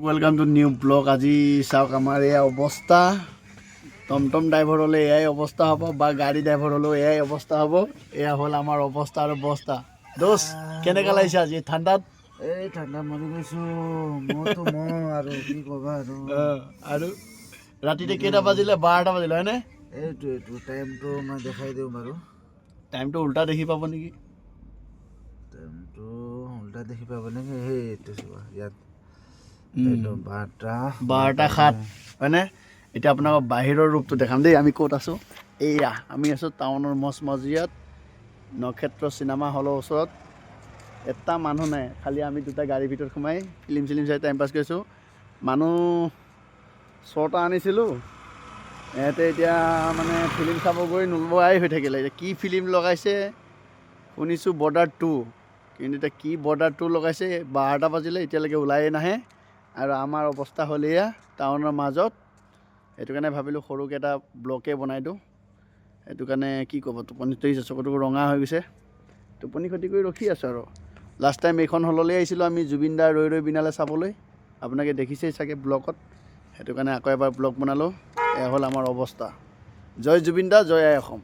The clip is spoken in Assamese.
Welcome to new blog. আজি চাওক আমাৰ এয়া অৱস্থা। টমটম ড্ৰাইভাৰ হ'লে এয়াই অৱস্থা হ'ব, বা গাড়ী ড্ৰাইভাৰ হ'লেও এয়াই অৱস্থা হ'ব। এয়া হ'ল আমাৰ অৱস্থা আৰু বস্তা। দোষ কেনেকুৱা লাগিছে আজি ঠাণ্ডাত? এই ঠাণ্ডা মৰি গৈছোঁ, মইতো আৰু কি ক'বা আৰু ৰাতিতে কেইটা বাজিলে? 12টা বাজিলে হয়নে? এইটো টাইমটো মই দেখাই দিওঁ বাৰু। টাইমটো উল্টা দেখি পাব নেকি? টাইমটো উল্টা দেখি পাব নেকি? সেইটো চোৱা ইয়াত 12:07 হয়নে? এতিয়া আপোনাক বাহিৰৰ ৰূপটো দেখাম দেই। আমি ক'ত আছোঁ? এয়া আমি আছোঁ টাউনৰ মজমজিয়াত, নক্ষত্ৰ চিনেমা হলৰ ওচৰত। এটা মানুহ নাই, খালি আমি দুটা গাড়ীৰ ভিতৰত সোমাই ফিল্ম চাই টাইম পাছ কৰিছোঁ। মানুহ 6টা আনিছিলোঁ, ইহঁতে এতিয়া মানে ফিল্ম চাব গৈ নোলোৱাই হৈ থাকিলে। এতিয়া কি ফিল্ম লগাইছে শুনিছোঁ? বৰ্ডাৰ 2। কিন্তু এতিয়া কি বৰ্ডাৰ 2 লগাইছে? 12টা বাজিলে এতিয়ালৈকে ওলায়ে নাহে। আৰু আমাৰ অৱস্থা হ'ল এয়া টাউনৰ মাজত। সেইটো কাৰণে ভাবিলোঁ সৰুকৈ এটা ব্লকে বনাই দিওঁ। সেইটো কাৰণে কি ক'ব, টোপনি ধৰিছে, চকুটো ৰঙা হৈ গৈছে, টোপনি ক্ষতি কৰি ৰখি আছোঁ আৰু। লাষ্ট টাইম এইখন হললৈ আহিছিলোঁ আমি জুবিন দাৰ ৰৈ ৰৈ বিনালে চাবলৈ, আপোনালোকে দেখিছেই চাগে ব্লগত। সেইটো কাৰণে আকৌ এবাৰ ব্লগ বনালোঁ। এয়া হ'ল আমাৰ অৱস্থা। জয় জুবিন দা, জয় আই অসম।